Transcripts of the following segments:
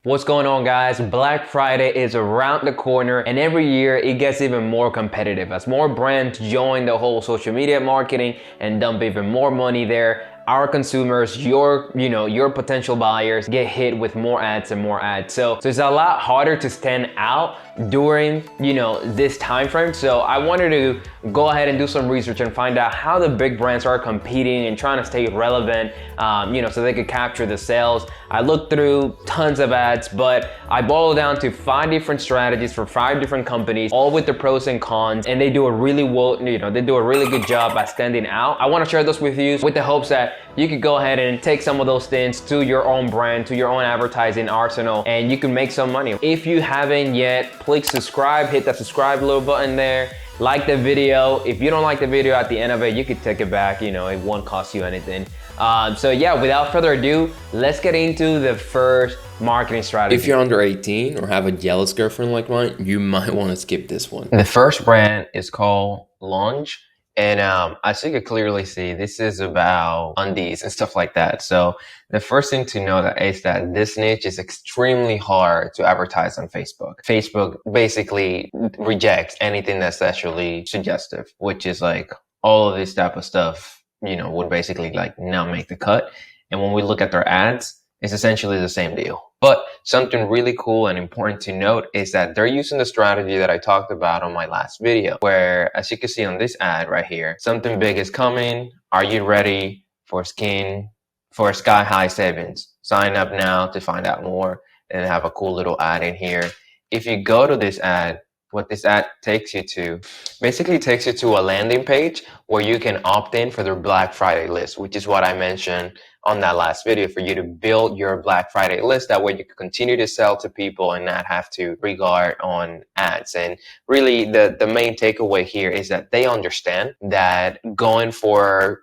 What's going on, guys? Black Friday is around the corner, and every year it gets even more competitive as more brands join the whole social media marketing and dump even more money there. Our consumers, your potential buyers get hit with more ads and more ads. So it's a lot harder to stand out during, this time frame. So I wanted to go ahead and do some research and find out how the big brands are competing and trying to stay relevant, so they could capture the sales. I looked through tons of ads, but I boiled down to 5 different strategies for 5 different companies, all with the pros and cons, and they do a really good job at standing out. I want to share those with you with the hopes that you could go ahead and take some of those things to your own brand, to your own advertising arsenal, and you can make some money. If you haven't yet, please subscribe, hit that subscribe little button there. Like the video. If you don't like the video at the end of it, you could take it back. It won't cost you anything. So yeah, without further ado, let's get into the first marketing strategy. If you're under 18 or have a jealous girlfriend like mine, you might want to skip this one. The first brand is called Lunge. And as you can clearly see, this is about undies and stuff like that. So the first thing to know is that this niche is extremely hard to advertise on Facebook. Facebook basically rejects anything that's sexually suggestive, which is like all of this type of stuff, would basically like not make the cut. And when we look at their ads, it's essentially the same deal. But something really cool and important to note is that they're using the strategy that I talked about on my last video, where as you can see on this ad right here, something big is coming. Are you ready for sky high savings? Sign up now to find out more, and have a cool little ad in here. If you go to this ad, what this ad takes you to, basically takes you to a landing page where you can opt in for their Black Friday list, which is what I mentioned on that last video, for you to build your Black Friday list. That way you can continue to sell to people and not have to regard on ads. And really the main takeaway here is that they understand that going for,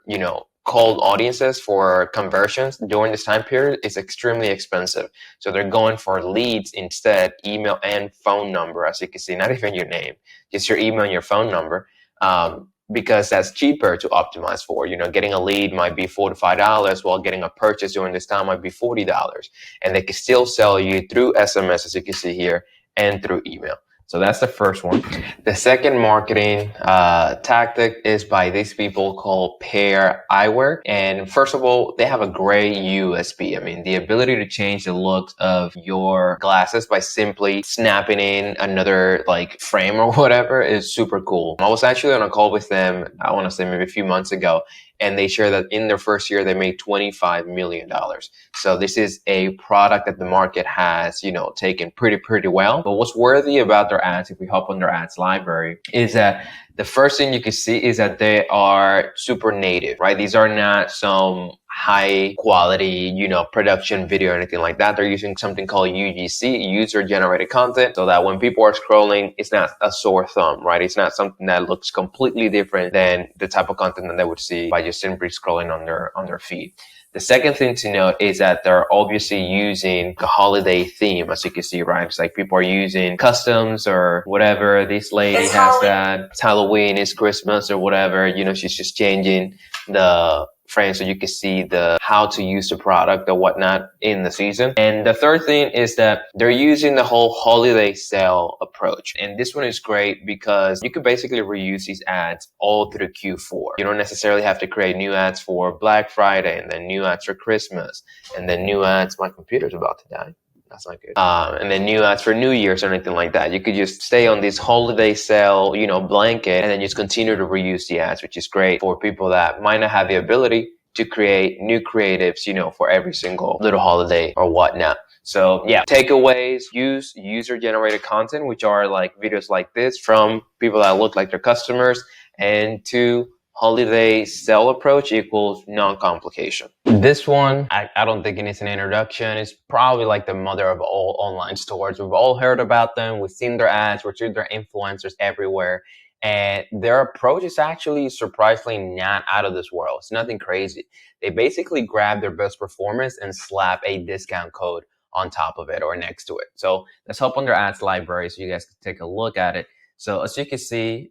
cold audiences for conversions during this time period is extremely expensive. So they're going for leads instead, email and phone number, as you can see, not even your name, just your email and your phone number. Because that's cheaper to optimize for. Getting a lead might be $4 to $5, while getting a purchase during this time might be $40. And they can still sell you through SMS, as you can see here, and through email. So that's the first one. The second marketing tactic is by these people called Pair Eyewear. And first of all, they have a great USP. I mean, the ability to change the looks of your glasses by simply snapping in another like frame or whatever is super cool. I was actually on a call with them, I want to say maybe a few months ago, and they share that in their first year, they made $25 million. So this is a product that the market has, taken pretty well. But what's worthy about their ads, if we hop on their ads library, is that the first thing you can see is that they are super native, right? These are not some high quality, production video or anything like that. They're using something called UGC, user generated content, so that when people are scrolling, it's not a sore thumb, right? It's not something that looks completely different than the type of content that they would see by just simply scrolling on their feed. The second thing to note is that they're obviously using a holiday theme, as you can see, right? It's like people are using customs or whatever. This lady has that. It's Halloween, it's Christmas or whatever. She's just changing the frame so you can see the how to use the product or whatnot in the season. And the third thing is that they're using the whole holiday sale approach. And this one is great because you can basically reuse these ads all through Q4. You don't necessarily have to create new ads for Black Friday and then new ads for Christmas and then new ads. My computer's about to die. That's not good. And then new ads for New Year's or anything like that. You could just stay on this holiday sale, blanket, and then just continue to reuse the ads, which is great for people that might not have the ability to create new creatives, for every single little holiday or whatnot. So yeah, takeaways: use user-generated content, which are like videos like this from people that look like their customers, and 2, holiday sell approach equals non-complication. This one, I don't think it needs an introduction. It's probably like the mother of all online stores. We've all heard about them. We've seen their ads. We've seen their influencers everywhere. And their approach is actually surprisingly not out of this world. It's nothing crazy. They basically grab their best performance and slap a discount code on top of it or next to it. So let's hop on their ads library so you guys can take a look at it. So as you can see,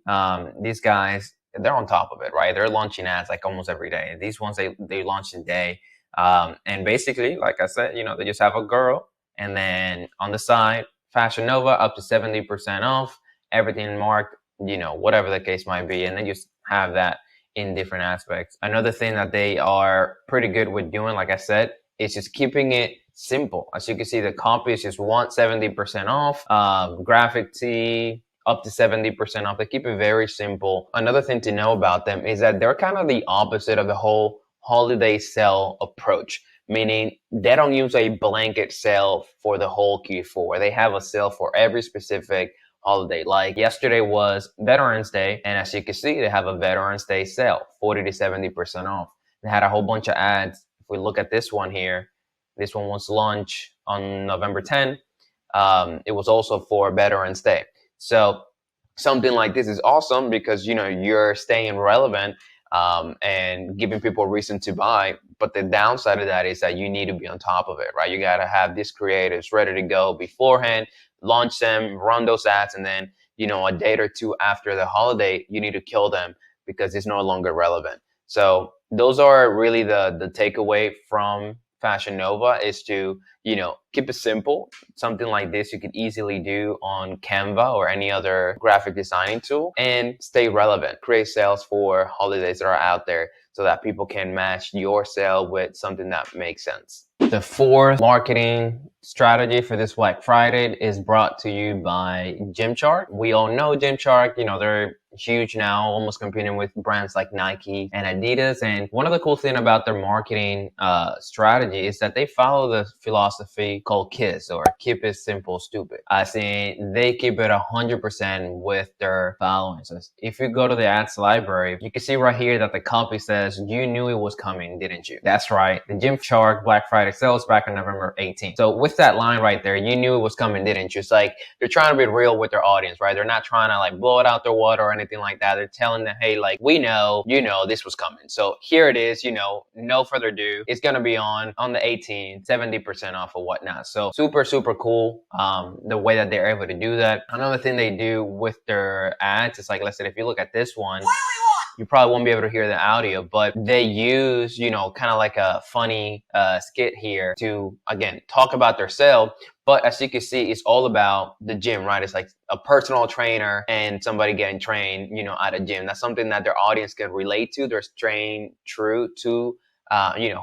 these guys, they're on top of it, right? They're launching ads like almost every day. These ones, they launch a day. And basically, like I said, they just have a girl And then on the side, Fashion Nova up to 70% off, everything marked, whatever the case might be. And then you have that in different aspects. Another thing that they are pretty good with doing, like I said, is just keeping it simple. As you can see, the copy is just 170% off, graphic tee up to 70% off. They keep it very simple. Another thing to know about them is that they're kind of the opposite of the whole holiday sale approach, meaning they don't use a blanket sale for the whole Q4. They have a sale for every specific holiday. Like yesterday was Veterans Day, and as you can see, they have a Veterans Day sale, 40 to 70% off. They had a whole bunch of ads. If we look at this one here, this one was launched on November 10th. It was also for Veterans Day. So something like this is awesome because you're staying relevant and giving people a reason to buy. But the downside of that is that you need to be on top of it, right? You got to have these creatives ready to go beforehand, launch them, run those ads, and then a day or two after the holiday, you need to kill them because it's no longer relevant. So those are really the takeaway from Fashion Nova, is to keep it simple. Something like this you could easily do on Canva or any other graphic designing tool, and stay relevant. Create sales for holidays that are out there so that people can match your sale with something that makes sense. The fourth marketing strategy for this Black Friday is brought to you by Gymshark. We all know Gymshark, they're huge now, almost competing with brands like Nike and Adidas. And one of the cool things about their marketing strategy is that they follow the philosophy called KISS, or keep it simple, stupid. As in, they keep it 100% with their following. So if you go to the ads library, you can see right here that the copy says, "You knew it was coming, didn't you?" That's right. The Gymshark Black Friday sales back on November 18th. So with that line right there, "You knew it was coming, didn't you?" It's like they're trying to be real with their audience, right? They're not trying to like blow it out their water or anything like that. They're telling them, hey, like, we know, this was coming. So here it is, no further ado. It's going to be on the 18th, 70% off or whatnot. So super, super cool. The way that they're able to do that. Another thing they do with their ads is like, let's say if you look at this one, you probably won't be able to hear the audio, but they use, kind of like a funny skit here to, again, talk about their sale. But as you can see, it's all about the gym, right? It's like a personal trainer and somebody getting trained, at a gym. That's something that their audience can relate to. They're staying true to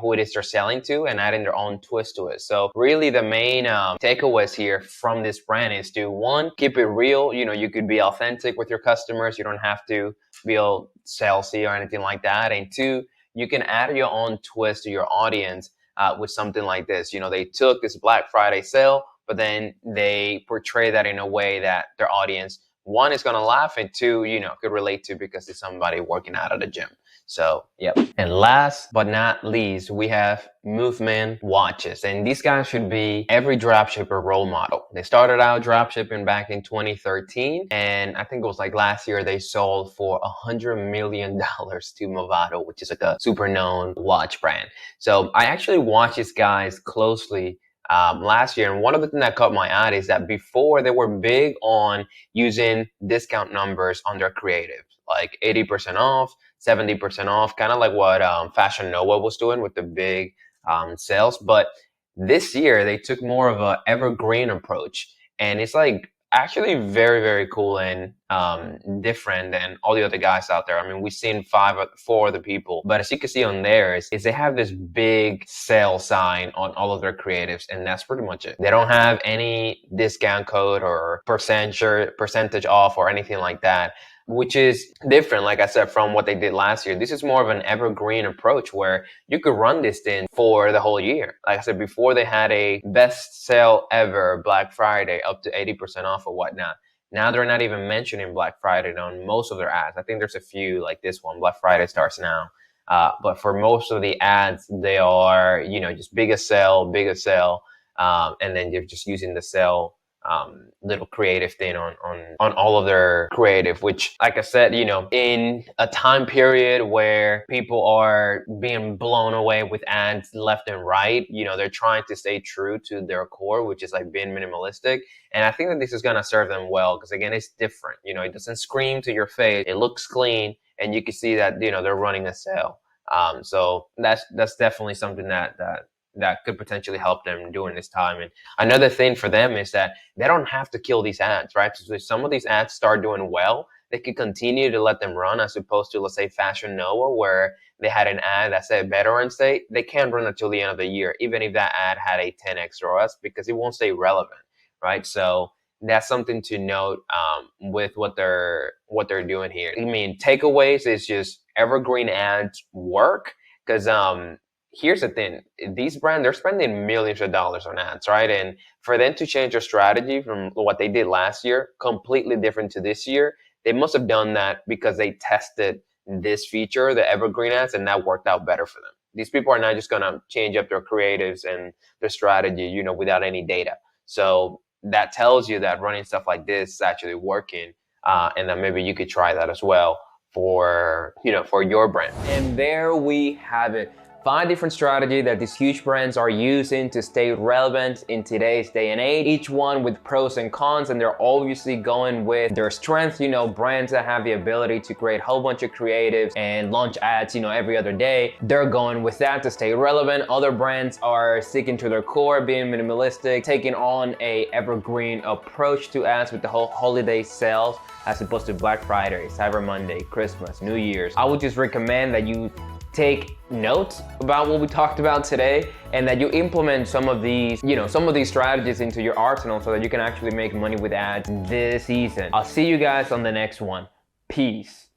who it is they're selling to and adding their own twist to it. So really the main takeaways here from this brand is to, one, keep it real. You could be authentic with your customers. You don't have to be all salesy or anything like that. And two, you can add your own twist to your audience with something like this. They took this Black Friday sale, but then they portray that in a way that their audience, one, is going to laugh, and two, could relate to because it's somebody working out at the gym. So, yep. And last but not least, we have Movement watches. And these guys should be every dropshipper role model. They started out dropshipping back in 2013. And I think it was like last year they sold for $100 million to Movado, which is like a super known watch brand. So I actually watched these guys closely last year. And one of the things that caught my eye is that before, they were big on using discount numbers on their creative, like 80% off, 70% off, kind of like what Fashion Nova was doing with the big sales. But this year, they took more of a evergreen approach. And it's like actually very, very cool and different than all the other guys out there. I mean, we've seen four other people, but as you can see on theirs, is they have this big sale sign on all of their creatives, and that's pretty much it. They don't have any discount code or percentage off or anything like that, which is different, like I said, from what they did last year. This is more of an evergreen approach where you could run this thing for the whole year. Like I said before, they had a best sale ever Black Friday up to 80% off or whatnot. Now they're not even mentioning Black Friday on most of their ads. I think there's a few like this one, Black Friday starts now. But for most of the ads, they are, just biggest sale, and then they're just using the sale little creative thing on all of their creative, which, like I said, in a time period where people are being blown away with ads left and right, they're trying to stay true to their core, which is like being minimalistic. And I think that this is going to serve them well because, again, it's different. It doesn't scream to your face. It looks clean, and you can see that, they're running a sale. So that's definitely something that that could potentially help them during this time. And another thing for them is that they don't have to kill these ads, right? So if some of these ads start doing well, they could continue to let them run, as opposed to, let's say, Fashion Nova, where they had an ad that said Veterans Day. They can't run until the end of the year, even if that ad had a 10x ROAS, because it won't stay relevant, right? So that's something to note with what they're doing here. I mean, takeaways is just evergreen ads work, because here's the thing: these brands, they're spending millions of dollars on ads, right? And for them to change their strategy from what they did last year, completely different to this year, they must have done that because they tested this feature, the evergreen ads, and that worked out better for them. These people are not just gonna change up their creatives and their strategy, without any data. So that tells you that running stuff like this is actually working, and that maybe you could try that as well for your brand. And there we have it. 5 different strategies that these huge brands are using to stay relevant in today's day and age, each one with pros and cons, and they're obviously going with their strengths. Brands that have the ability to create a whole bunch of creatives and launch ads, every other day, they're going with that to stay relevant. Other brands are sticking to their core, being minimalistic, taking on a evergreen approach to ads with the whole holiday sales, as opposed to Black Friday, Cyber Monday, Christmas, New Year's. I would just recommend that you take notes about what we talked about today, and that you implement some of these strategies into your arsenal, so that you can actually make money with ads this season. I'll see you guys on the next one. Peace.